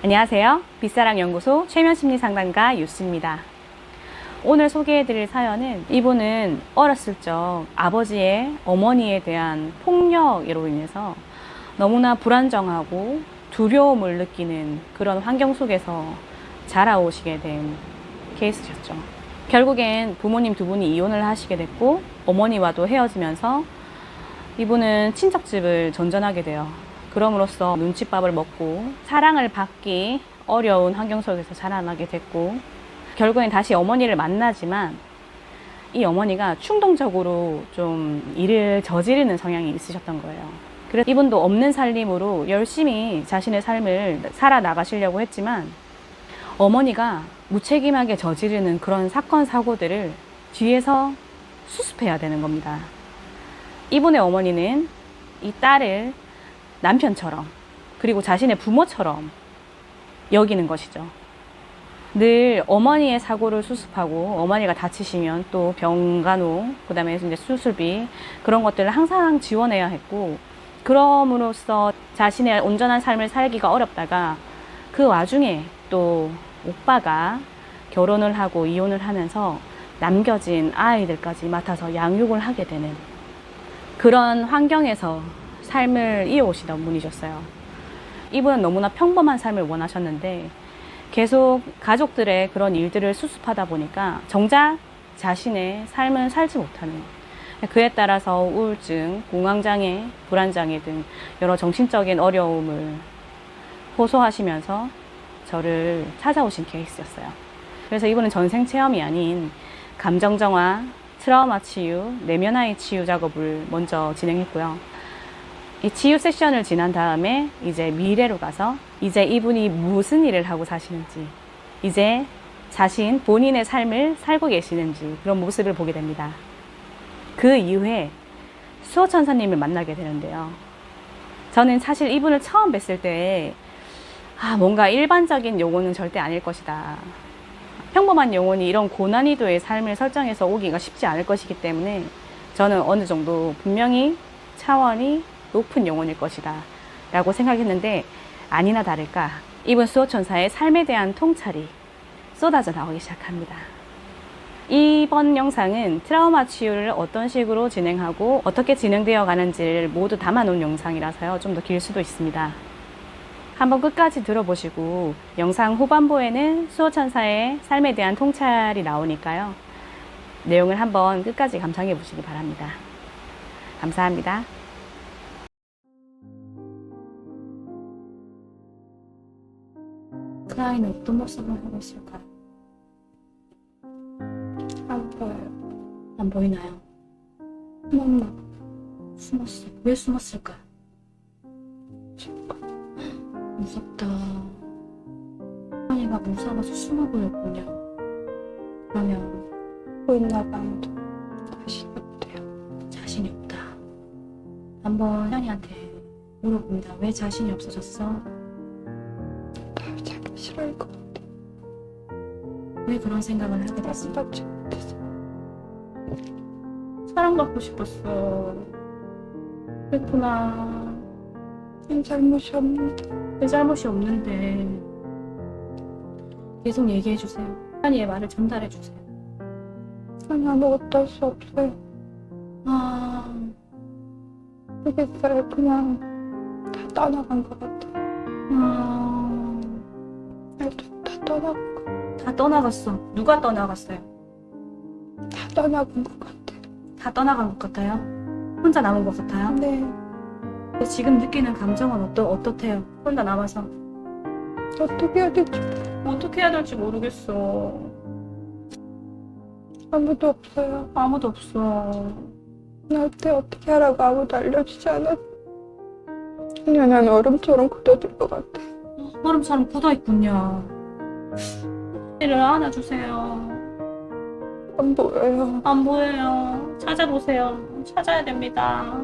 안녕하세요. 빗사랑연구소 최면심리상담가 유씨입니다. 오늘 소개해드릴 사연은 이분은 어렸을 적 아버지의 어머니에 대한 폭력으로 인해서 너무나 불안정하고 두려움을 느끼는 그런 환경 속에서 자라오시게 된 케이스였죠. 결국엔 부모님 두 분이 이혼을 하시게 됐고 어머니와도 헤어지면서 이분은 친척집을 전전하게 돼요. 그럼으로써 눈칫밥을 먹고 사랑을 받기 어려운 환경 속에서 자라나게 됐고 결국엔 다시 어머니를 만나지만 이 어머니가 충동적으로 좀 일을 저지르는 성향이 있으셨던 거예요. 그래서 이분도 없는 살림으로 열심히 자신의 삶을 살아나가시려고 했지만 어머니가 무책임하게 저지르는 그런 사건 사고들을 뒤에서 수습해야 되는 겁니다. 이분의 어머니는 이 딸을 남편처럼 그리고 자신의 부모처럼 여기는 것이죠. 늘 어머니의 사고를 수습하고 어머니가 다치시면 또 병간호, 그 다음에 이제 수술비 그런 것들을 항상 지원해야 했고 그럼으로써 자신의 온전한 삶을 살기가 어렵다가 그 와중에 또 오빠가 결혼을 하고 이혼을 하면서 남겨진 아이들까지 맡아서 양육을 하게 되는 그런 환경에서 삶을 이어오시던 분이셨어요. 이분은 너무나 평범한 삶을 원하셨는데 계속 가족들의 그런 일들을 수습하다 보니까 정작 자신의 삶을 살지 못하는, 그에 따라서 우울증, 공황장애, 불안장애 등 여러 정신적인 어려움을 호소하시면서 저를 찾아오신 케이스였어요. 그래서 이분은 전생 체험이 아닌 감정정화, 트라우마 치유, 내면화의 치유 작업을 먼저 진행했고요. 이 치유 세션을 지난 다음에 이제 미래로 가서 이제 이분이 무슨 일을 하고 사시는지, 이제 자신 본인의 삶을 살고 계시는지 그런 모습을 보게 됩니다. 그 이후에 수호천사님을 만나게 되는데요. 저는 사실 이분을 처음 뵀을 때 뭔가 일반적인 영혼은 절대 아닐 것이다. 평범한 영혼이 이런 고난이도의 삶을 설정해서 오기가 쉽지 않을 것이기 때문에 저는 어느 정도 분명히 차원이 높은 영혼일 것이다 라고 생각했는데 아니나 다를까 이분 수호천사의 삶에 대한 통찰이 쏟아져 나오기 시작합니다. 이번 영상은 트라우마 치유를 어떤 식으로 진행하고 어떻게 진행되어 가는지를 모두 담아놓은 영상이라서요, 좀 더 길 수도 있습니다. 한번 끝까지 들어보시고 영상 후반부에는 수호천사의 삶에 대한 통찰이 나오니까요, 내용을 한번 끝까지 감상해 보시기 바랍니다. 감사합니다. 그 아이는 어떤 모습을 하고 있을까요? 안 보여요. 안 보이나요? 엄마, 숨었어. 왜 숨었을까요? 무섭다. 아이가 무서워서 숨어 보였군요. 그러면 보이나가 아무도 자신이 없대요. 자신이 없다. 한번 현이한테 물어봅니다. 왜 자신이 없어졌어? 다 자기 싫어할 것 같아. 왜 그런 생각을 하게 됐어? 받지 못해서. 사랑받고 싶었어. 그랬구나. 난 잘못이 없는데. 내 잘못이 없는데. 계속 얘기해주세요. 현이의 말을 전달해주세요. 난 아무것도 할 수 없어요. 모르겠어요. 그냥 다 떠나간 것 같아요. 애도 다 떠나고, 다 떠나갔어. 누가 떠나갔어요? 다 떠나간 것 같아요. 다 떠나간 것 같아요? 혼자 남은 것 같아요? 근데 근데 지금 느끼는 감정은 어떻대요? 혼자 남아서. 어떻게 해야 될지 어떻게 해야 될지 모르겠어. 아무도 없어요. 아무도 없어. 나한테 어떻게 하라고 아무도 알려주지 않았어. 그냥 난 얼음처럼 굳어질 것 같아. 얼음처럼 굳어있군요. 이를 안아주세요. 안 보여요. 안 보여요. 찾아보세요. 찾아야 됩니다.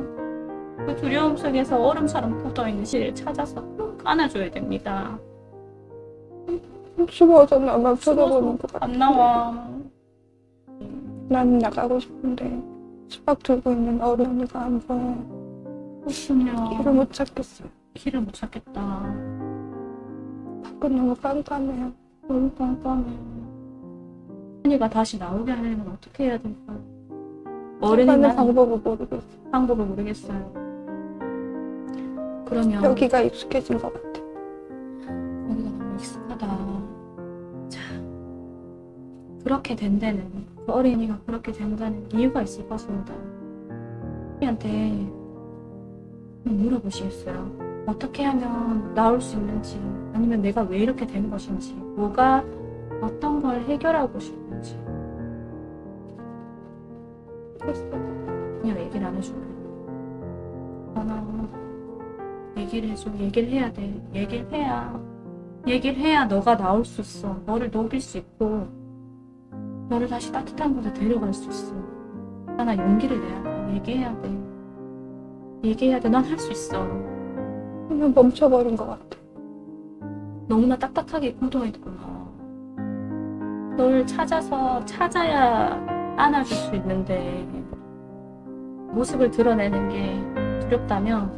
그 두려움 속에서 얼음처럼 굳어있는 씨를 찾아서 꼭 안아줘야 됩니다. 숨어서 나만 쳐다보는 것 같아. 안 나와. 난 나가고 싶은데 수박 들고 있는 어른이가 안 보여. 그렇군요. 길을 못 찾겠어요. 길을 못 찾겠다. 밖은 너무 깜깜해요. 너무 깜깜해. 어린이가 다시 나오게 하려면 어떻게 해야 될까요? 어린이는 어린이는 방법을 모르겠어요. 방법을 모르겠어요. 그러면 여기가 익숙해진 것 같아. 여기가 너무 익숙하다. 자, 그렇게 된 데는, 그 어린이가 그렇게 된 데는 이유가 있을 것입니다. 우리한테 물어보시겠어요? 어떻게 하면 나올 수 있는지, 아니면 내가 왜 이렇게 된 것인지, 뭐가 어떤 걸 해결하고 싶은지 그래서 그냥 얘기를 안 해줄까요? 하나, 얘기를 해줘. 얘기를 해야 돼. 얘기를 해야 너가 나올 수 있어. 너를 녹일 수 있고 너를 다시 따뜻한 곳에 데려갈 수 있어. 하나, 용기를 내야 돼. 얘기해야 돼. 난 할 수 있어. 그냥 멈춰버린 것 같아. 너무나 딱딱하게 굳어있구나. 널 찾아야 안아줄 수 있는데 모습을 드러내는 게 두렵다면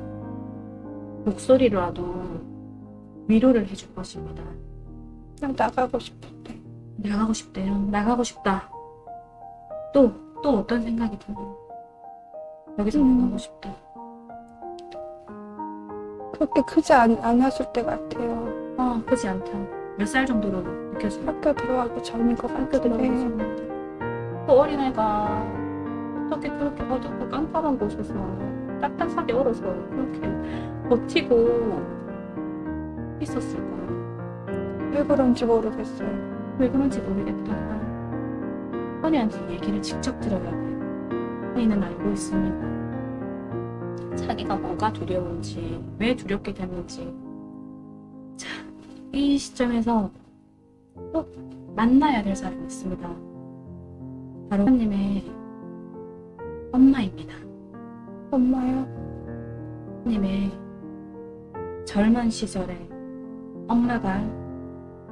목소리로라도 위로를 해줄 것입니다. 그냥 나가고 싶은데. 나가고 싶대요. 나가고 싶다. 또 어떤 생각이 드나요? 여기서 나가고 싶다. 그렇게 크지 않았을 때 같아요. 그렇지 않다. 몇 살 정도로 느껴져요? 학교 들어가기 전인 것 학교 들어가기 같은데. 전에. 그 어린애가 어떻게 그렇게 어둡고 깜깜한 곳에서 딱딱하게 얼어서 그렇게 버티고 있었을까요? 왜 그런지 모르겠어요. 왜 그런지 모르겠다. 허니한테 얘기를 직접 들어야 돼. 허니는 알고 있습니다. 자기가 뭐가 두려운지, 왜 두렵게 됐는지. 자, 이 시점에서 꼭 만나야 될 사람이 있습니다. 바로 하나님의 엄마입니다. 엄마요? 하나님의 젊은 시절에 엄마가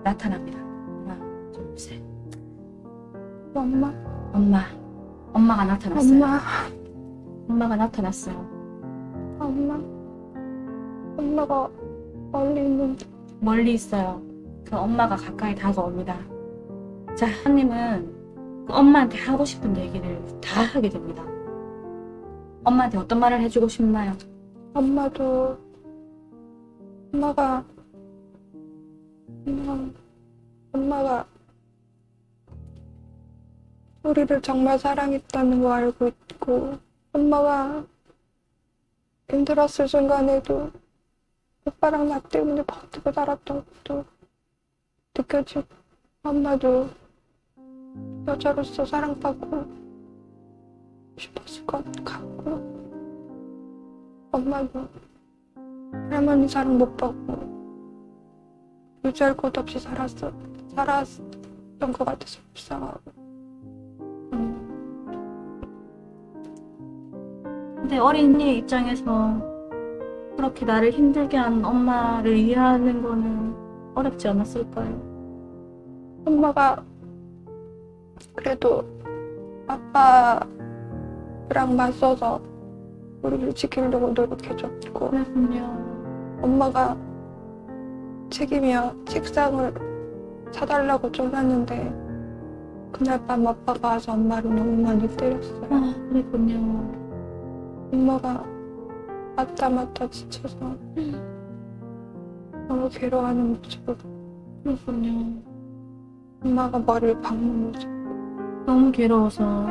나타납니다. 하나, 둘, 셋. 엄마? 엄마가 나타났어요. 엄마? 엄마가 나타났어요. 엄마가 멀리 있는데. 멀리 있어요. 그 엄마가 가까이 다가옵니다. 자, 하나님은 그 엄마한테 하고 싶은 얘기를 다 하게 됩니다. 엄마한테 어떤 말을 해주고 싶나요? 엄마가 우리를 정말 사랑했다는 거 알고 있고, 엄마가 힘들었을 순간에도 오빠랑 나 때문에 버티고 살았던 것도 느껴지고, 엄마도 여자로서 사랑받고 싶었을 것 같고, 엄마도 할머니 사랑 못 받고 유지할 곳 없이 살았던 것 같아서 불쌍하고. 근데 어린이의 입장에서 그렇게 나를 힘들게 한 엄마를 이해하는 거는 어렵지 않았을까요? 엄마가 그래도 아빠랑 맞서서 우리를 지키려고 노력해줬고, 그랬군요. 엄마가 책임이야 책상을 사달라고 쫄랐는데 그날 밤 아빠가 와서 엄마를 너무 많이 때렸어요. 그랬군요. 엄마가 맞다 지쳐서 너무 괴로워하는 모습을, 그랬군요. 엄마가 머리를 박는 모습, 너무 괴로워서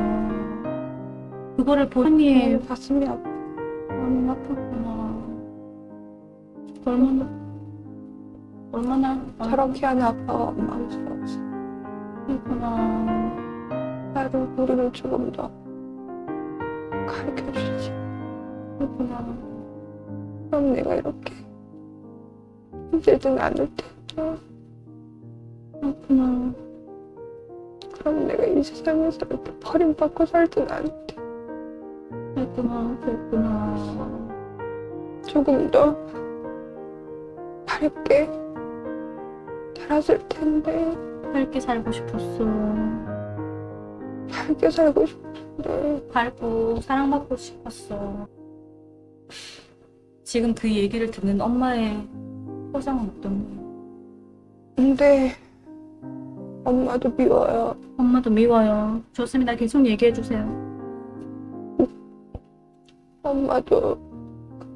그거를 본인이 가슴이 아파. 너무 아팠구나. 얼마나 저렇게 하는 아빠가 엄마가 있었어. 그랬구나. 우리를 조금 더 가르쳐주지. 그랬구나. 그럼 내가 이렇게 힘들진 않을 텐데. 그랬구나. 그럼 내가 이 세상에서 이렇게 버림받고 살진 않을 텐데. 그랬구나. 조금 더 밝게 살았을 텐데. 밝게 살고 싶었어. 밝게 살고 싶은데. 밝고 사랑받고 싶었어. 지금 그 얘기를 듣는 엄마의 표정은 어떤가요? 근데 엄마도 미워요. 엄마도 미워요. 좋습니다. 계속 얘기해주세요. 엄마도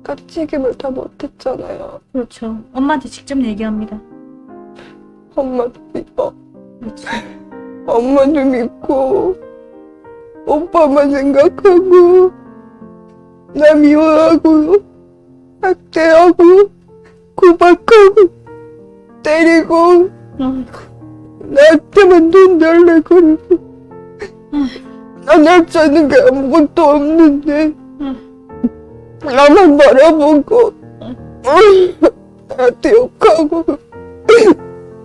끝까지 책임을 다 못했잖아요. 그렇죠. 엄마한테 직접 얘기합니다. 엄마도 미워. 그렇지. 엄마도 믿고 오빠만 생각하고 나 미워하고 학대하고 구박하고 때리고 나한테만 돈 달래 그러고 난 할 수 있는 게 아무것도 없는데 나만 바라보고 나한테 욕하고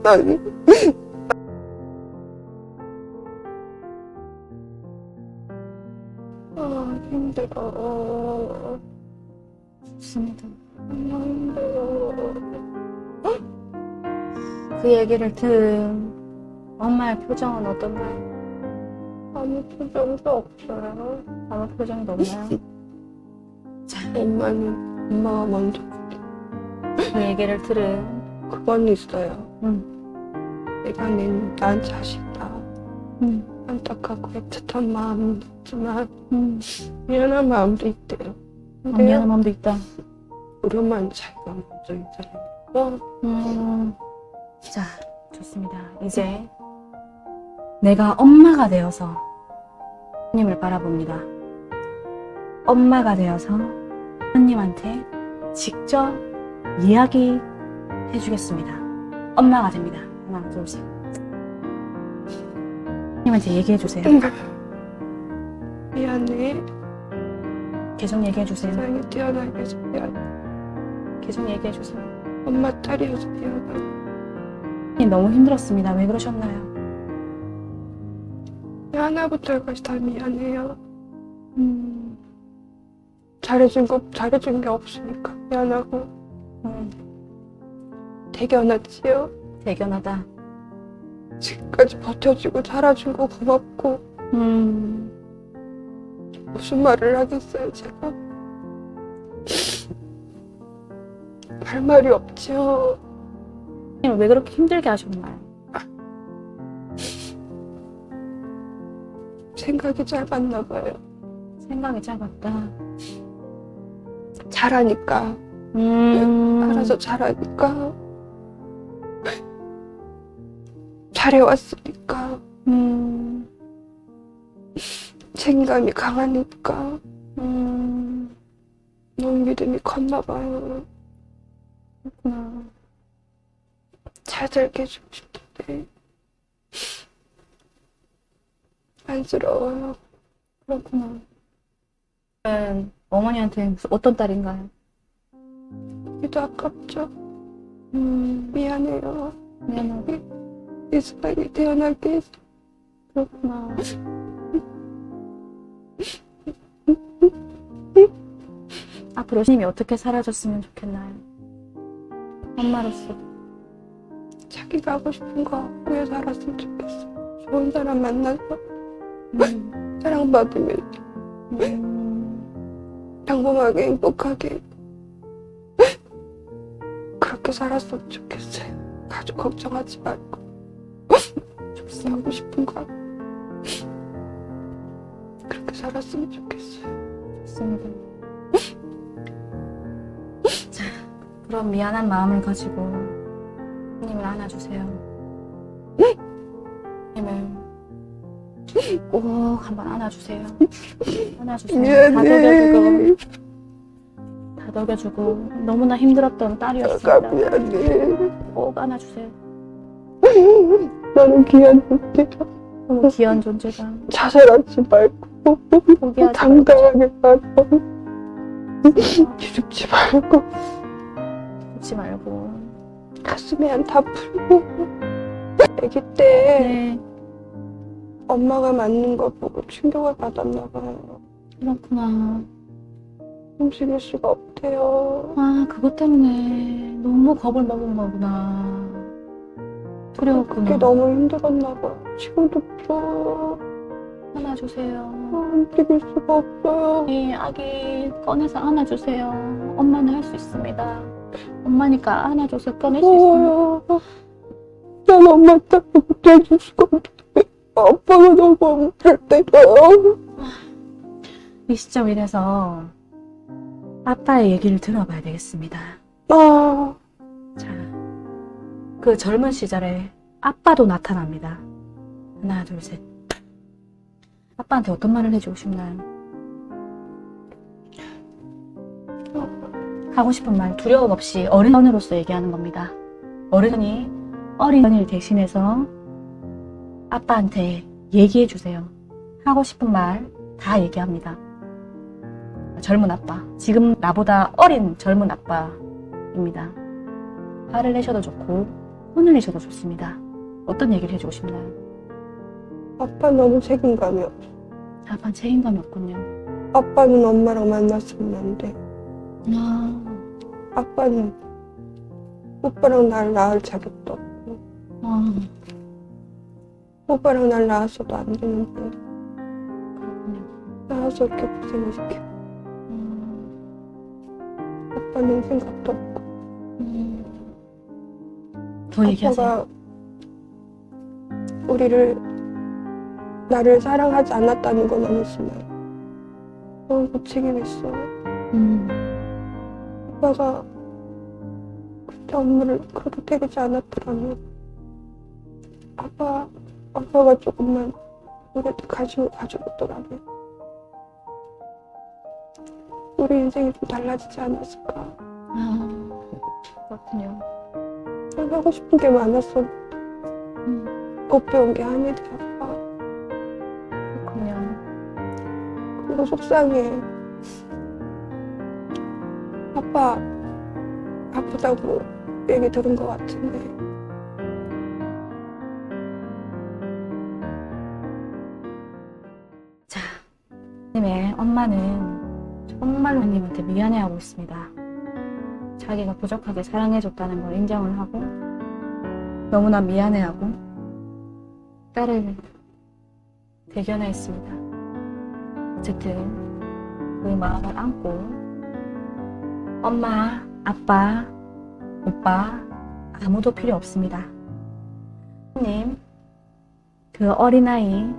난 힘들어. 좋습니다. 너무 힘들어. 그 얘기를 들은 엄마의 표정은 어떤가요? 아무 표정도 없어요. 아무 표정도 없나요? 엄마가 먼저 그 얘기를 들은 그건 있어요. 내가 난 자식이다. 안타깝고 애틋한 마음은 있지만 미안한 마음도 있대요. 근데 미안한 마음도 있다. 우리 엄마는 자기가 먼저 있잖아요. 자, 좋습니다. 이제 내가 엄마가 되어서 하나님을 바라봅니다. 엄마가 되어서 하나님한테 직접 이야기해 주겠습니다. 엄마가 됩니다. 하나, 둘, 셋. 하나님한테 얘기해 주세요. 미안해. 계속 얘기해 주세요. 세상에 태어나게 해서 미안해. 계속 얘기해 주세요. 엄마 딸이어서 미안하고 너무 힘들었습니다. 왜 그러셨나요? 하나부터 열까지 다 미안해요. 잘해준 게 없으니까 미안하고 대견하지요. 대견하다. 지금까지 버텨주고 살아준 거 고맙고 무슨 말을 하겠어요 제가. 할 말이 없죠. 왜 그렇게 힘들게 하셨나요? 생각이 짧았나 봐요. 생각이 짧았다. 잘하니까 알아서 잘하니까 잘해왔으니까 책임감이 강하니까 너무 믿음이 컸나 봐요. 그렇구나. 잘 살게 해주고 싶은데 안쓰러워요. 그렇구나. 어머니한테 어떤 딸인가요? 그래도 아깝죠. 미안해요. 미안하다. 이 세상에 태어나게 해서. 그렇구나. 앞으로 신님이 어떻게 사라졌으면 좋겠나요? 엄마로서. 자기가 하고 싶은 거 하고 살았으면 좋겠어요. 좋은 사람 만나서 사랑받으면 평범하게 행복하게 그렇게 살았으면 좋겠어요. 가족 걱정하지 말고 하고 싶은 거 하고 그렇게 살았으면 좋겠어요. 좋습니다. 자, 그럼 미안한 마음을 가지고 하나님을 안아주세요. 하나님을 꼭 한번 안아주세요. 안아주세요. 미안해. 다독여주고 너무나 힘들었던 내가 딸이었습니다. 미안해. 꼭 안아주세요. 나는 귀한 존재다. 너무 귀한 존재가 자살하지 말고 포기하지 당당하게 살고 기죽지 말고 잊지 말고. 가슴에 한 다 풀고 아기 때 네, 엄마가 맞는 거 보고 충격을 받았나 봐요. 그렇구나. 움직일 수가 없대요. 아, 그것 때문에 너무 겁을 먹은 거구나. 두려웠구나. 그게 너무 힘들었나 봐요. 지금도 무서워. 안아주세요. 움직일 수가 없어요. 이 아기 꺼내서 안아주세요. 엄마는 할 수 있습니다. 엄마니까 안아줘서 꺼낼 수 있습니다. 무서워요. 난 엄마 때문에 못해줄 수가 없는데 아빠가 너무 힘들 때요. 이 시점 이래서 아빠의 얘기를 들어봐야 되겠습니다. 아, 자, 그 젊은 시절에 아빠도 나타납니다. 하나, 둘, 셋. 아빠한테 어떤 말을 해주고 싶나요? 하고 싶은 말 두려움 없이 어른으로서 얘기하는 겁니다. 어른이 어린이를 대신해서 아빠한테 얘기해 주세요. 하고 싶은 말 다 얘기합니다. 젊은 아빠, 지금 나보다 어린 젊은 아빠입니다. 화를 내셔도 좋고 혼을 내셔도 좋습니다. 어떤 얘기를 해주고 싶나요? 아빠 너무 책임감이 없어. 아빠는 책임감이 없군요. 아빠는 엄마랑 만났으면 안 돼. 아, 아빠는 오빠랑 날 낳을 자격도 없고 아, 오빠랑 날 낳았어도 안 되는데 그렇군요. 낳아서 이렇게 고생을 시켜. 아빠는 생각도 없고 더 얘기하세요. 아빠가 나를 사랑하지 않았다는 건 아니지만 너무 무책임했어. 아빠가 그때 엄마를 그렇게 때리지 않았더라면 아빠가 조금만 우리한테 관심을 가져줬더라면 우리 인생이 좀 달라지지 않았을까. 아, 그렇군요. 난 하고 싶은 게 많았어. 못 배운 게 한일이 아빠. 그렇군요. 그리고 속상해. 아빠 아프다고 얘기 들은 것 같은데 자, 님의 엄마는 정말로 님한테 미안해하고 있습니다. 자기가 부족하게 사랑해줬다는 걸 인정을 하고 너무나 미안해하고 딸을 대견해했습니다. 어쨌든 그 마음을 안고 엄마, 아빠, 오빠 아무도 필요 없습니다. 님, 그 어린아이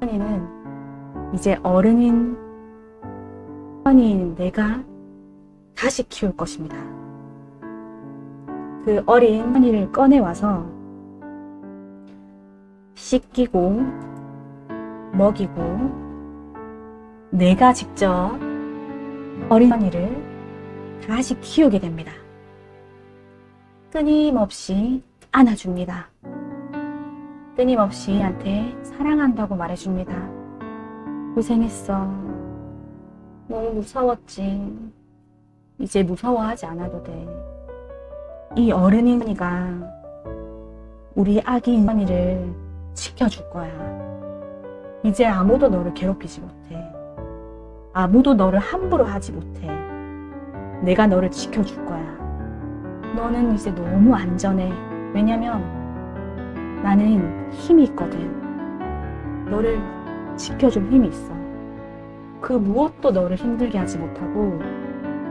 현이는 이제 어른인 현이인 내가 다시 키울 것입니다. 그 어린 현이를 꺼내와서 씻기고 먹이고 내가 직접 어린 현이를 다시 키우게 됩니다. 끊임없이 안아줍니다. 끊임없이 한테 사랑한다고 말해줍니다. 고생했어. 너무 무서웠지. 이제 무서워하지 않아도 돼. 이 어른인 현이가 우리 아기 현이를 지켜줄 거야. 이제 아무도 너를 괴롭히지 못해. 아무도 너를 함부로 하지 못해. 내가 너를 지켜줄 거야. 너는 이제 너무 안전해. 왜냐면 나는 힘이 있거든. 너를 지켜줄 힘이 있어. 그 무엇도 너를 힘들게 하지 못하고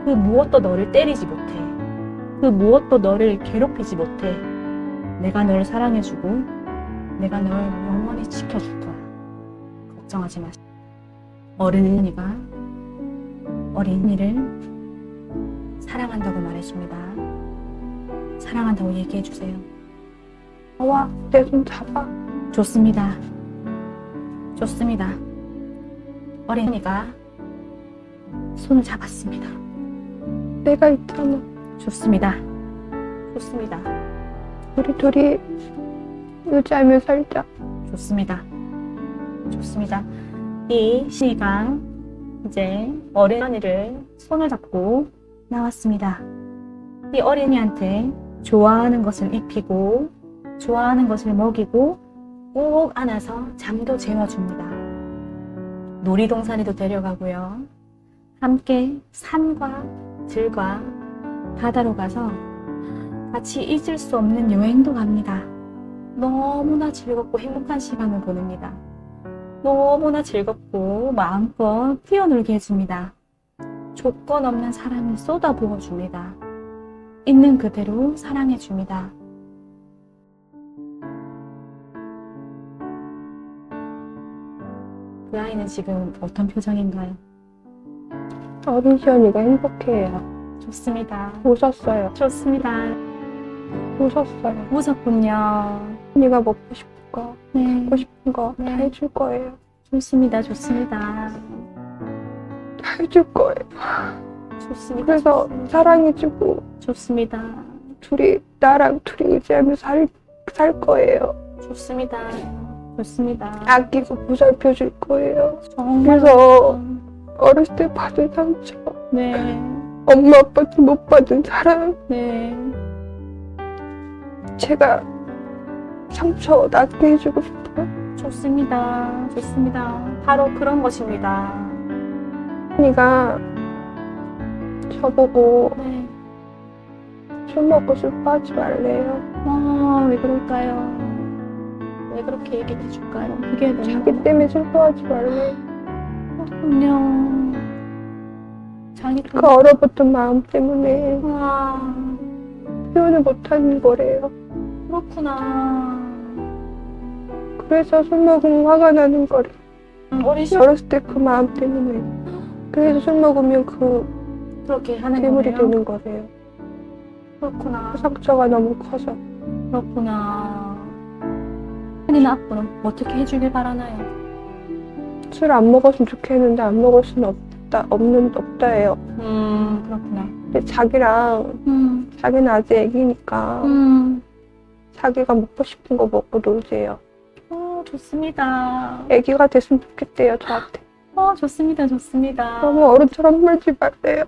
그 무엇도 너를 때리지 못해. 그 무엇도 너를 괴롭히지 못해. 내가 너를 사랑해주고 내가 널 영원히 지켜줄 거야. 걱정하지 마. 어른이가 어린이를 사랑한다고 말해줍니다. 사랑한다고 얘기해주세요. 나와 내 손 잡아. 좋습니다. 좋습니다. 어린이가 손을 잡았습니다. 내가 있잖아. 좋습니다. 좋습니다. 우리 둘이 의지하며 살자. 좋습니다. 좋습니다. 이 시가 이제 어린이를 손을 잡고 나왔습니다. 이 어린이한테 좋아하는 것을 입히고 좋아하는 것을 먹이고 꼭 안아서 잠도 재워줍니다. 놀이동산에도 데려가고요. 함께 산과 들과 바다로 가서 같이 잊을 수 없는 여행도 갑니다. 너무나 즐겁고 행복한 시간을 보냅니다. 너무나 즐겁고 마음껏 뛰어놀게 해줍니다. 조건 없는 사랑을 쏟아부어줍니다. 있는 그대로 사랑해줍니다. 그 아이는 지금 어떤 표정인가요? 어린 시연이가 행복해해요. 좋습니다. 웃었어요. 좋습니다. 웃었어요. 웃었군요. 언니가 먹고 싶은 거, 네. 갖고 싶은 거 다 네. 해줄 거예요. 좋습니다. 좋습니다. 다 해줄 거예요. 좋습니다. 그래서 좋습니다. 사랑해주고 좋습니다. 나랑 둘이 의지하며 살 거예요. 좋습니다. 좋습니다. 아끼고 보살펴줄 거예요. 정말. 그래서 어렸을 때 받은 상처, 네. 엄마 아빠도 못 받은 사랑, 네. 제가 상처 낫게 해주고 싶어요. 좋습니다. 좋습니다. 바로 그런 것입니다. 언니가 저보고 네. 술 먹고 슬퍼하지 말래요. 왜 그럴까요? 왜 그렇게 얘기해 줄까요? 그게 너무 자기 때문에 슬퍼하지 말래요. 그렇군요. 자기 그 얼어붙은 마음 때문에 아, 표현을 못하는 거래요. 그렇구나. 그래서 술 먹으면 화가 나는 거래요. 어린 시절 어렸을 때 그 마음 때문에. 그래서 술 먹으면 그렇게 하는 괴물이 거예요? 되는 거래요. 그렇구나. 그 상처가 너무 커서. 그렇구나. 한이는 앞으로 어떻게 해주길 바라나요? 술 안 먹었으면 좋겠는데 안 먹을 수는 없다예요. 그렇구나. 근데 자기는 아직 애기니까 자기가 먹고 싶은 거 먹고 놀재요. 좋습니다. 애기가 됐으면 좋겠대요, 저한테. 좋습니다. 좋습니다. 너무 어른처럼 물지 말래요.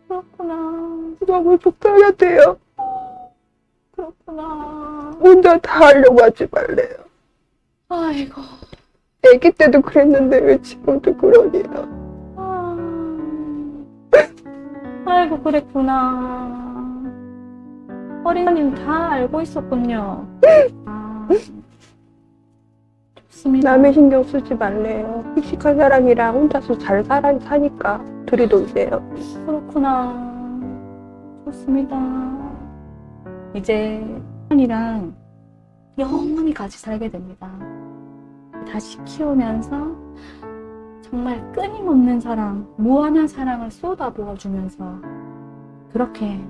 그렇구나. 너무 속상하대요. 그렇구나. 혼자 다 하려고 하지 말래요. 아이고. 애기 때도 그랬는데 왜 지금도 그러냐. 아이고, 그랬구나. 어린이는 다 알고 있었군요. 좋습니다. 남의 신경 쓰지 말래요. 씩씩한 사람이랑 혼자서 잘 사니까 둘이 놀래요. 그렇구나. 좋습니다. 이제 한이랑 영원히 같이 살게 됩니다. 다시 키우면서 정말 끊임없는 사랑, 무한한 사랑을 쏟아부어주면서 그렇게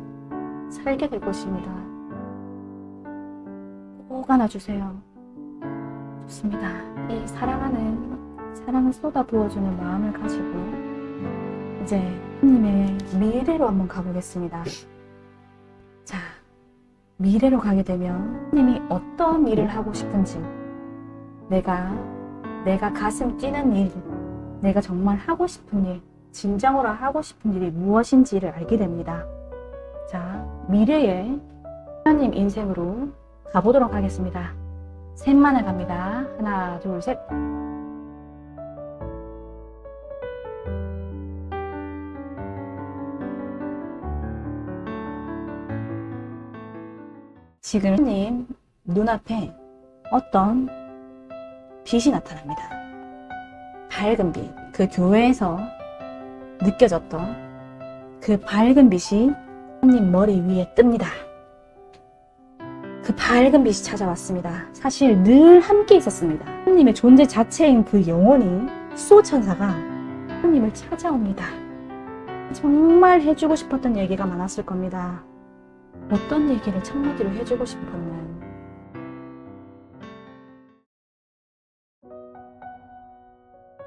살게 될 것입니다. 꼭 안아주세요. 좋습니다. 이 사랑을 쏟아부어주는 마음을 가지고 이제 하나님의 미래로 한번 가보겠습니다. 자, 미래로 가게 되면 하나님이 어떤 일을 하고 싶은지 내가 가슴 뛰는 일, 내가 정말 하고 싶은 일, 진정으로 하고 싶은 일이 무엇인지를 알게 됩니다. 자, 미래의 하나님 인생으로 가보도록 하겠습니다. 셋만에 갑니다. 하나, 둘, 셋. 지금 하나님 눈앞에 어떤 빛이 나타납니다. 밝은 빛, 그 교회에서 느껴졌던 그 밝은 빛이 하나님 머리 위에 뜹니다. 그 밝은 빛이 찾아왔습니다. 사실 늘 함께 있었습니다. 하나님의 존재 자체인 그 영혼이 수호천사가 하나님을 찾아옵니다. 정말 해주고 싶었던 얘기가 많았을 겁니다. 어떤 얘기를 첫마디로 해주고 싶었나요?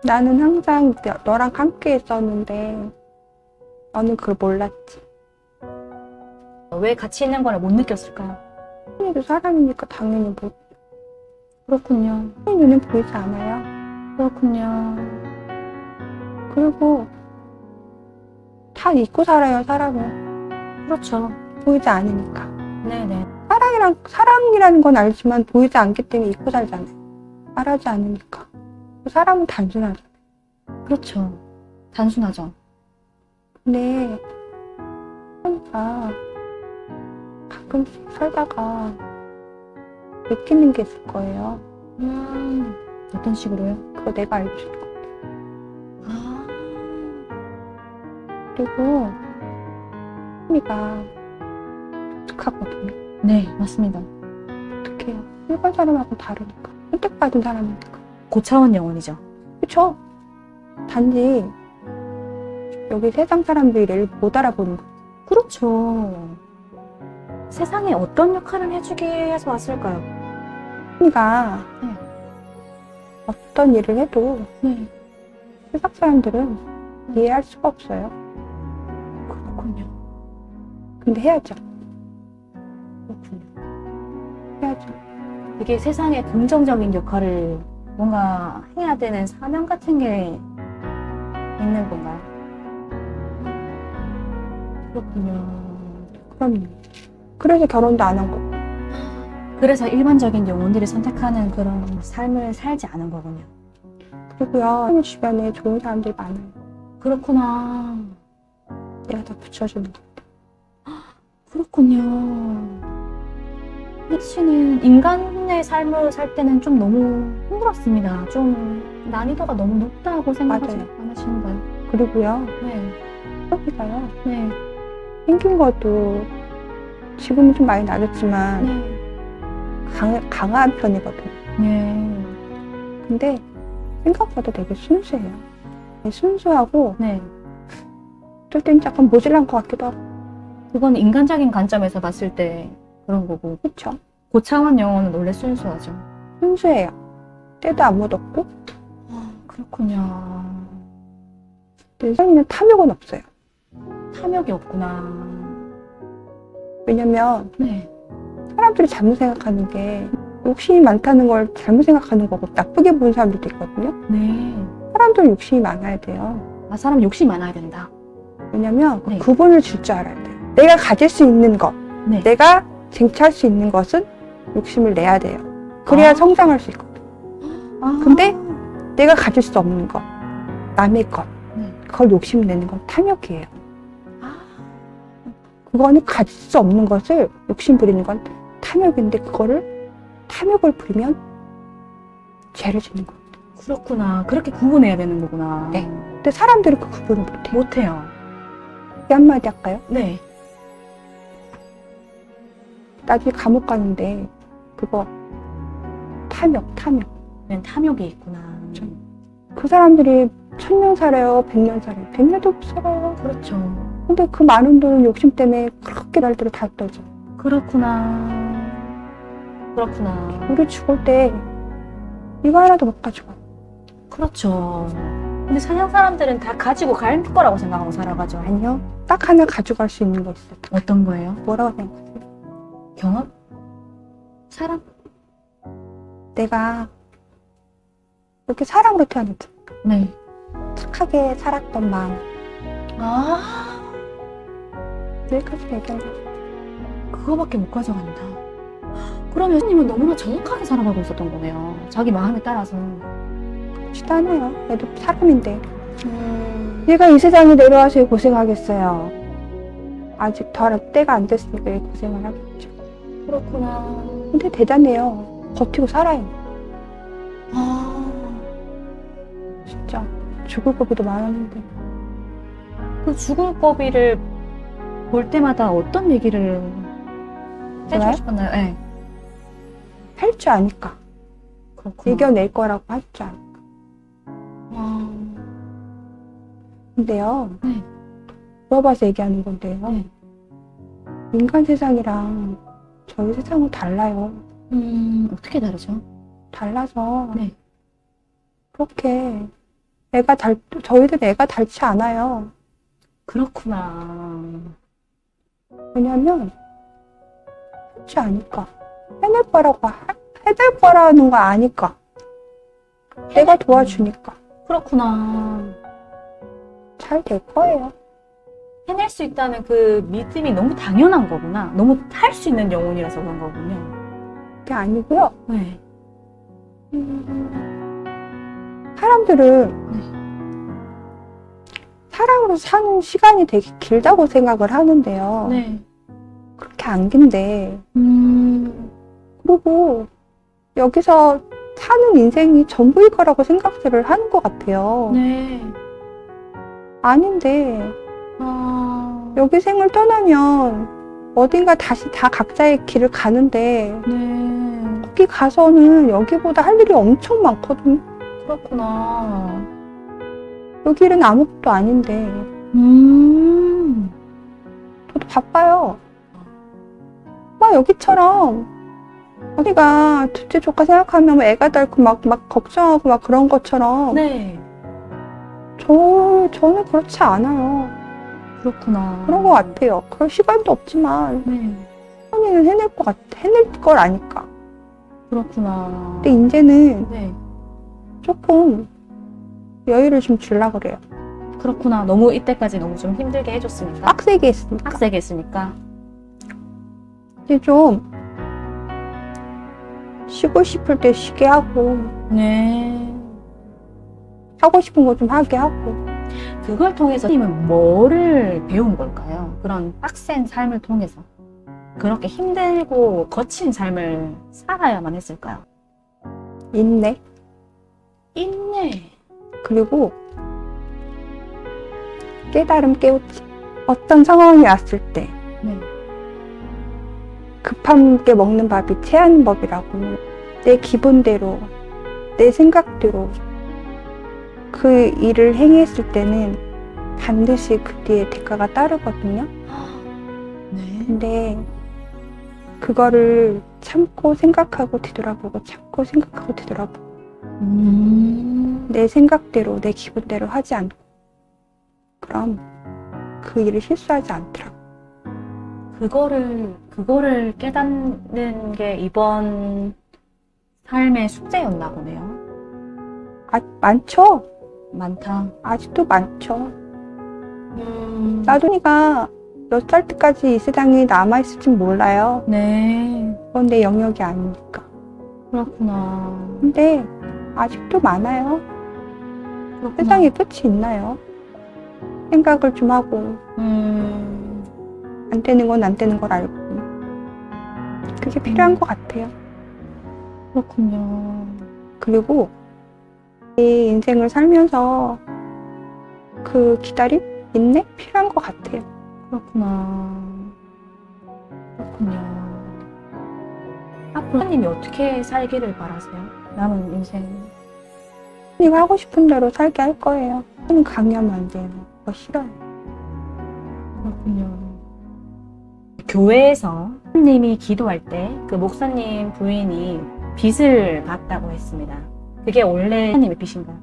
나는 항상 너랑 함께 있었는데 너는 그걸 몰랐지. 왜 같이 있는 걸 못 느꼈을까요? 언니도 사람이니까 당연히 못. 그렇군요. 언니 눈엔 보이지 않아요. 그렇군요. 그리고 다 잊고 살아요, 사람은. 그렇죠. 보이지 않으니까. 네네. 사랑이라는 건 알지만 보이지 않기 때문에 잊고 살잖아요. 말하지 않으니까. 사람은 단순하죠. 그렇죠. 단순하죠. 근데 그러니까 가끔씩 살다가 느끼는 게 있을 거예요. 어떤 식으로요? 그거 내가 알지. 아, 그리고 언니가 독특하거든요. 네, 맞습니다. 어떡해요. 일반 사람하고 다르니까. 선택받은 사람이니까. 고차원 영혼이죠. 그쵸? 단지 여기 세상 사람들이 얘를 못 알아보는 거. 그렇죠. 세상에 어떤 역할을 해주기 위해서 왔을까요? 그러니까 네. 어떤 일을 해도 네. 세상 사람들은 이해할 수가 없어요. 그렇군요. 근데 해야죠. 그렇군요. 해야죠. 이게 세상에 긍정적인 역할을 뭔가 해야 되는 사명 같은 게 있는 건가요? 그렇군요. 그럼요. 그래서 결혼도 안 한 거고. 그래서 일반적인 영혼들이 선택하는 그런 삶을 살지 않은 거군요. 그리고요, 주변에 좋은 사람들이 많아요. 그렇구나. 내가 다 붙여주는 거. 그렇군요. 혜지 씨는 인간의 삶을 살 때는 좀 너무 힘들었습니다. 좀 난이도가 너무 높다고 생각하지 맞아요. 않으시는가요? 그리고요, 네. 그러니까요. 네. 생긴 것도 지금은 좀 많이 낮았지만 네. 강한 편이거든요. 네. 근데 생각보다 되게 순수해요. 순수하고 네. 어떨 땐 약간 모질란 것 같기도 하고. 그건 인간적인 관점에서 봤을 때 그런 거고, 그쵸? 고차원 영혼은 원래 순수하죠. 순수해요. 때도 안 묻었고. 그렇군요. 근데 선이는 탐욕은 없어요. 탐욕이 없구나. 왜냐면 네. 사람들이 잘못 생각하는 게 욕심이 많다는 걸 잘못 생각하는 거고 나쁘게 보는 사람들도 있거든요. 네. 사람들은 욕심이 많아야 돼요. 아, 사람 욕심이 많아야 된다. 왜냐면 네. 구분을 줄 줄 알아야 돼요. 내가 가질 수 있는 것, 네. 내가 쟁취할 수 있는 것은 욕심을 내야 돼요. 그래야 아. 성장할 수 있거든. 아. 근데 내가 가질 수 없는 것, 남의 것, 네. 그걸 욕심을 내는 건 탐욕이에요. 아. 그거는 가질 수 없는 것을 욕심 부리는 건 탐욕인데 그거를 탐욕을 부리면 죄를 짓는 거예요. 그렇구나. 그렇게 구분해야 되는 거구나. 네. 근데 사람들은 그 구분을 못해요. 못해요. 이 한마디 할까요? 네. 나중에 감옥 가는데 그거 탐욕. 네, 탐욕이 있구나. 그 사람들이 1000년 살아요, 100년 살아요. 100년도 못 살아요. 그렇죠. 근데 그 많은 돈은 욕심 때문에 그렇게 날들을 다 떠져. 그렇구나. 그렇구나. 우리 죽을 때 이거 하나도 못 가져가. 그렇죠. 근데 서양 사람들은 다 가지고 갈 거라고 생각하고 살아가죠. 아니요. 딱 하나 가져갈 수 있는 거 있어요. 어떤 거예요? 뭐라고 생각하세요? 경험? 사람? 내가 이렇게 사람으로 태어났죠. 네. 착하게 살았던 마음. 아, 여기까지 얘기하는 거죠. 그거밖에 못 가져간다. 그러면 예수님은 너무나 정확하게 살아가고 있었던 거네요. 자기 마음에 따라서. 그렇지도 않아요. 얘도 사람인데. 얘가 이 세상에 내려와서 고생하겠어요. 아직 덜 때가 안 됐으니까 얘 고생을 하겠죠. 그렇구나. 근데 대단해요. 버티고 살아요. 아, 진짜. 죽을 법이도 많았는데. 그 죽을 거비를 볼 때마다 어떤 얘기를 제가요? 해주고 싶었나요? 네. 할 줄 아니까. 그렇구나. 이겨낼 거라고 할 줄 아니까. 아, 근데요. 네. 물어봐서 얘기하는 건데요. 네. 인간 세상이랑 저희 세상은 달라요. 어떻게 다르죠? 달라서 네. 그렇게 저희들 애가 닳지 않아요. 그렇구나. 왜냐면 하지 않으니까. 해낼 거라는 거 아니까. 내가 도와주니까 그렇구나. 잘 될 거예요. 해낼 수 있다는 그 믿음이 너무 당연한 거구나. 너무 할 수 있는 영혼이라서 그런 거군요. 그게 아니고요. 네. 사람들은 사람으로 사는 시간이 되게 길다고 생각을 하는데요. 네. 그렇게 안 긴데. 그리고 여기서 사는 인생이 전부일 거라고 생각들을 하는 것 같아요. 네. 아닌데 아, 여기 생을 떠나면 어딘가 다시 다 각자의 길을 가는데 네. 여기 가서는 여기보다 할 일이 엄청 많거든. 그렇구나. 여기 일은 아무것도 아닌데 저도 바빠요. 막 여기처럼 우리가 둘째 조카 생각하면 뭐 애가 닳고 막 걱정하고 막 그런 것처럼 네. 저는 그렇지 않아요. 그렇구나. 그런 것 같아요. 그럴 시간도 없지만 네. 언니는 해낼 것 같아. 해낼 걸 아니까. 그렇구나. 근데 이제는 네. 조금 여유를 좀 주려고 그래요. 그렇구나. 너무 이때까지 너무 좀 힘들게 해줬으니까. 빡세게 했으니까. 빡세게 했으니까. 이제 좀 쉬고 싶을 때 쉬게 하고 네. 하고 싶은 거 좀 하게 하고. 그걸 통해서 님은 뭐를 배운 걸까요? 그런 빡센 삶을 통해서. 그렇게 힘들고 거친 삶을 살아야만 했을까요? 인내. 인내. 그리고 깨달음 깨우치. 어떤 상황이 왔을 때 네. 급함게 먹는 밥이 체하는 법이라고. 내 기분대로, 내 생각대로 그 일을 행했을 때는 반드시 그 뒤에 대가가 따르거든요. 네. 근데 그거를 참고 생각하고 뒤돌아보고 참고 생각하고 뒤돌아보고 내 생각대로 내 기분대로 하지 않고 그럼 그 일을 실수하지 않더라고. 그거를 깨닫는 게 이번 삶의 숙제였나 보네요. 많죠. 많다. 아직도 많죠. 나도니가 몇 살 때까지 이 세상에 남아있을진 몰라요. 네. 그건 내 영역이 아니니까. 그렇구나. 근데 아직도 많아요. 그렇구나. 세상에 끝이 있나요? 생각을 좀 하고 안 되는 건 안 되는 걸 알고 그게 필요한 것 같아요. 그렇군요. 그리고 이 인생을 살면서 그 기다림? 인내? 필요한 것 같아요. 그렇구나. 그렇군요. 앞으로 님이 어떻게 살기를 바라세요? 남은 인생. 내가 하고 싶은 대로 살게 할 거예요. 저는 강요하면 안 돼요. 그거 싫어요. 그렇군요. 교회에서 님이 기도할 때 그 목사님 부인이 빚을 봤다고 했습니다. 그게 원래 님의 빚인가요?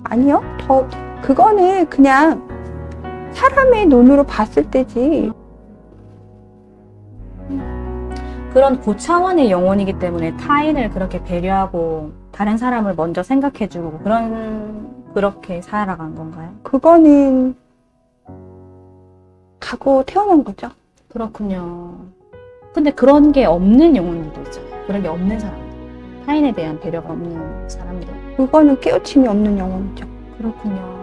아니요. 그거는 그냥 사람의 눈으로 봤을 때지. 그런 고차원의 영혼이기 때문에 타인을 그렇게 배려하고 다른 사람을 먼저 생각해주고 그렇게 살아간 건가요? 그거는 가고 태어난 거죠. 그렇군요. 근데 그런 게 없는 영혼들도 있잖아요. 그런 게 없는 사람들. 타인에 대한 배려가 없는 사람들. 그거는 깨우침이 없는 영혼이죠. 그렇군요.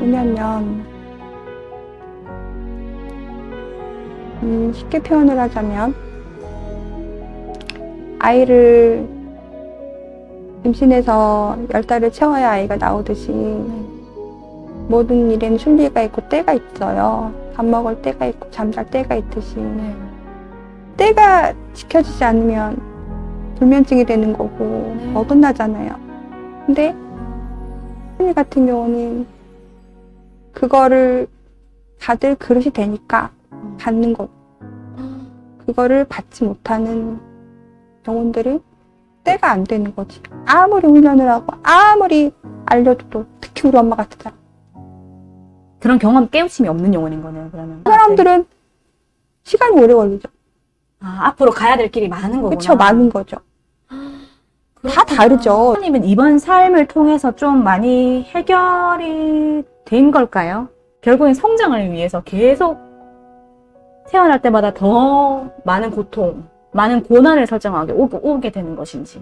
왜냐면 쉽게 표현을 하자면 아이를 임신해서 10달을 채워야 아이가 나오듯이 모든 일에는 순리가 있고 때가 있어요. 밥 먹을 때가 있고 잠잘 때가 있듯이 때가 지켜지지 않으면 불면증이 되는 거고 어긋나잖아요. 근데 순리 같은 경우는 그거를 받을 그릇이 되니까 받는 거고 그거를 받지 못하는 영혼들은 때가 안 되는 거지. 아무리 훈련을 하고 아무리 알려줘도 특히 우리 엄마 같으잖아. 그런 경험 깨우침이 없는 영혼인 거네요. 그러면 그 사람들은 시간이 오래 걸리죠. 앞으로 가야 될 길이 많은 거구나. 그렇죠. 많은 거죠. 다 다르죠. 하나님은 이번 삶을 통해서 좀 많이 해결이 된 걸까요? 결국엔 성장을 위해서 계속 태어날 때마다 더 많은 고통, 많은 고난을 설정하게 오게 되는 것인지.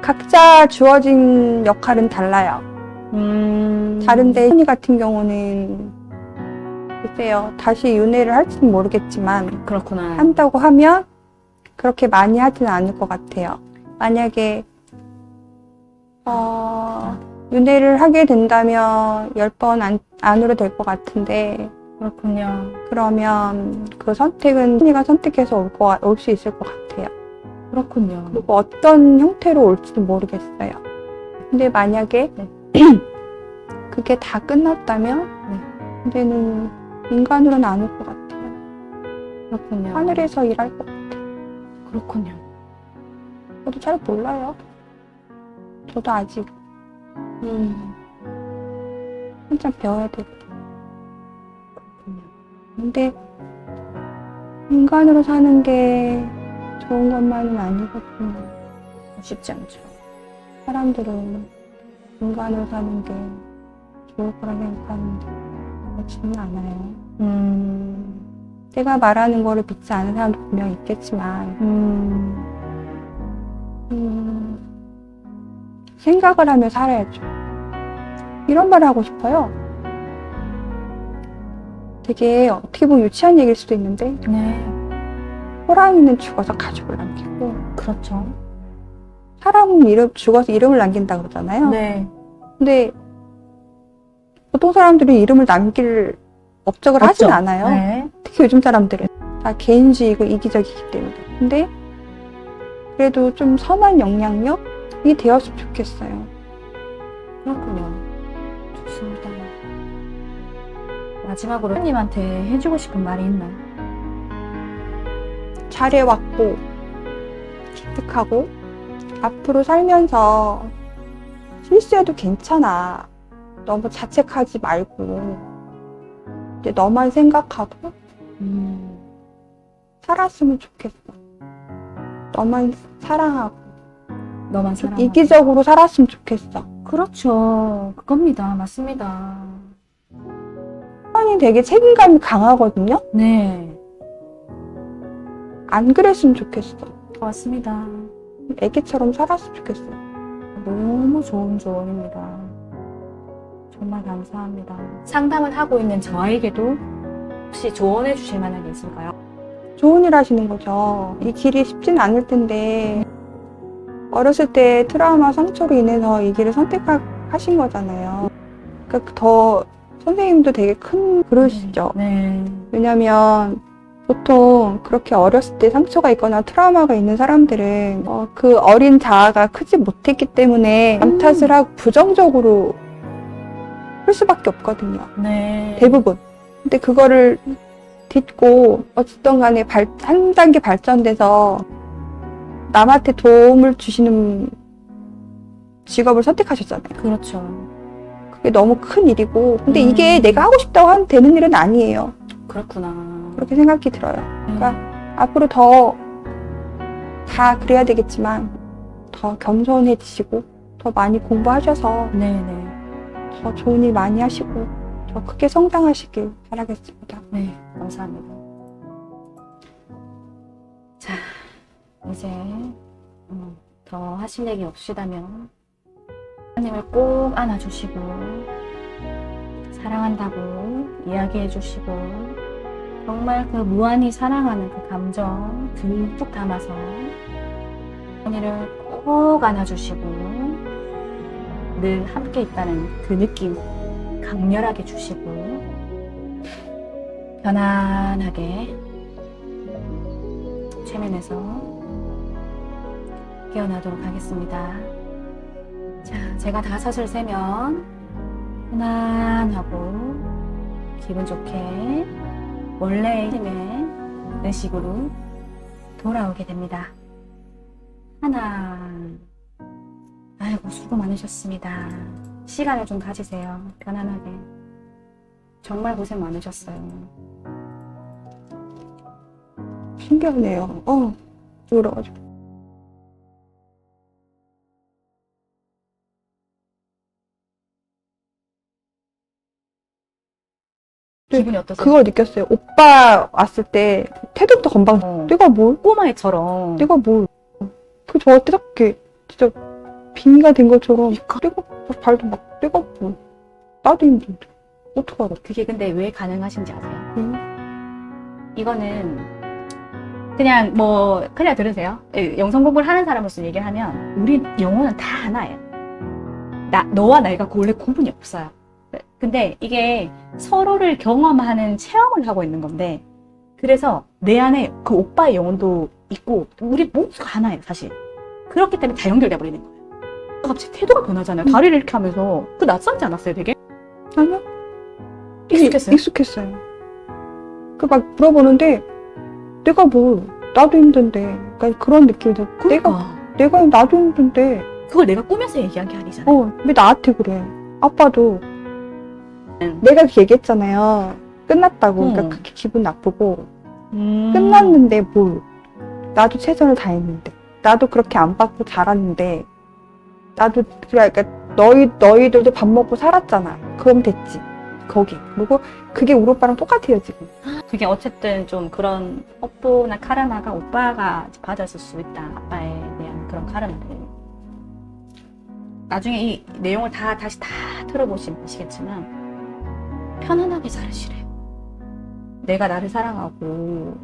각자 주어진 역할은 달라요. 다른데 현이 같은 경우는 글쎄요. 다시 윤회를 할지는 모르겠지만 그렇구나. 한다고 하면 그렇게 많이 하지는 않을 것 같아요. 만약에 윤회를 하게 된다면 10번 안으로 될 것 같은데 그렇군요. 그러면 그 선택은 심리가 선택해서 올 수 있을 것 같아요. 그렇군요. 그리고 어떤 형태로 올지도 모르겠어요. 근데 만약에 네. 그게 다 끝났다면 이제는 인간으로는 안 올 것 같아요. 그렇군요. 하늘에서 일할 것 같아요. 그렇군요. 저도 잘 몰라요. 저도 아직 한참 배워야 되고. 그렇군요. 근데 인간으로 사는 게 좋은 것만은 아니거든요. 쉽지 않죠. 사람들은 인간으로 사는 게 좋을 거라 생각하는데 그렇지는 않아요. 제가 말하는 거를 믿지 않는 사람도 분명 있겠지만 생각을 하며 살아야죠. 이런 말을 하고 싶어요. 되게 어떻게 보면 유치한 얘기일 수도 있는데 네. 호랑이는 죽어서 가족을 남기고 그렇죠. 사람은 죽어서 이름을 남긴다 그러잖아요. 네. 근데 보통 사람들이 이름을 남길 업적을 하진 없죠. 않아요. 네. 특히 요즘 사람들은 다 개인주의고 이기적이기 때문에. 근데 그래도 좀 선한 영향력이 되었으면 좋겠어요. 그렇군요. 좋습니다. 마지막으로 하나님한테 해주고 싶은 말이 있나요? 잘해왔고 기특하고 앞으로 살면서 실수해도 괜찮아. 너무 자책하지 말고 이제 너만 생각하고 살았으면 좋겠어. 너만 사랑하고 너만 좀 사랑하고. 이기적으로 살았으면 좋겠어. 그렇죠. 그겁니다. 맞습니다. 사람이 되게 책임감이 강하거든요. 네. 안 그랬으면 좋겠어. 맞습니다. 애기처럼 살았으면 좋겠어. 너무 좋은 조언입니다. 정말 감사합니다. 상담을 하고 있는 저에게도 혹시 조언해 주실 만한 게 있을까요? 좋은 일 하시는 거죠. 이 길이 쉽진 않을 텐데 어렸을 때 트라우마 상처로 인해서 이 길을 선택하신 거잖아요. 그러니까 더 선생님도 되게 큰 그러시죠. 네. 왜냐면 보통 그렇게 어렸을 때 상처가 있거나 트라우마가 있는 사람들은 그 어린 자아가 크지 못했기 때문에 남 탓을 하고 부정적으로 할 수밖에 없거든요. 네. 대부분. 근데 그거를 딛고 어쨌든 간에 한 단계 발전돼서 남한테 도움을 주시는 직업을 선택하셨잖아요. 그렇죠. 그게 너무 큰 일이고 근데 이게 내가 하고 싶다고 하면 되는 일은 아니에요. 그렇구나. 그렇게 생각이 들어요. 그러니까 앞으로 더 다 그래야 되겠지만 더 겸손해지시고 더 많이 공부하셔서 네네. 더 좋은 일 많이 하시고 더 크게 성장하시길 바라겠습니다. 네, 감사합니다. 자, 이제 더 하실 얘기 없으시다면 하나님을 꼭 안아주시고 사랑한다고 이야기해주시고 정말 그 무한히 사랑하는 그 감정 듬뿍 담아서 하나님을 꼭 안아주시고 늘 함께 있다는 그 느낌 강렬하게 주시고 편안하게 최면에서 깨어나도록 하겠습니다. 자, 제가 5을 세면 편안하고 기분 좋게 원래의 힘의 의식으로 돌아오게 됩니다. 하나. 아이고, 수고 많으셨습니다. 시간을 좀 가지세요. 편안하게. 정말 고생 많으셨어요. 신기하네요. 울어가지고. 기분이 어떠세요? 그걸 느꼈어요. 오빠 왔을 때 태도부터 건방. 내가 뭘? 꼬마애처럼. 내가 뭘? 그 저한테 딱 이렇게 진짜 빙의가 된 것처럼 내가 발도 막 내가 뭘? 나도 힘든데 어떡하라. 그게 근데 왜 가능하신지 아세요? 이거는 그냥 그냥 들으세요. 영성 공부를 하는 사람으로서 얘기를 하면 우리 영혼은 다 하나예요. 너와 내가 원래 구분이 없어요. 근데 이게 서로를 경험하는 체험을 하고 있는 건데, 그래서 내 안에 그 오빠의 영혼도 있고, 우리 모두가 하나예요, 사실. 그렇기 때문에 다 연결돼 버리는 거예요. 갑자기 태도가 변하잖아요. 다리를 이렇게 하면서. 그 낯선지 않았어요, 되게? 아니요. 익숙했어요? 익숙했어요. 그 막 물어보는데 내가 뭐 나도 힘든데 그러니까 그런 느낌이 들어. 내가 나도 힘든데 그걸 내가 꾸며서 얘기한 게 아니잖아요. 왜 나한테 그래? 아빠도 응. 내가 얘기했잖아요. 끝났다고. 응. 그러니까 그렇게 기분 나쁘고 음. 끝났는데 뭘? 나도 최선을 다했는데 나도 그렇게 안 받고 자랐는데 나도 그러니까 너희들도 밥 먹고 살았잖아. 그럼 됐지. 거기. 그리고 그게 우리 오빠랑 똑같아요 지금. 그게 어쨌든 좀 그런 업보나 카르마가 오빠가 받았을 수 있다. 아빠에 대한 그런 카르마를. 나중에 이 내용을 다시 다 들어보시면 아시겠지만 편안하게 살으시래요. 내가 나를 사랑하고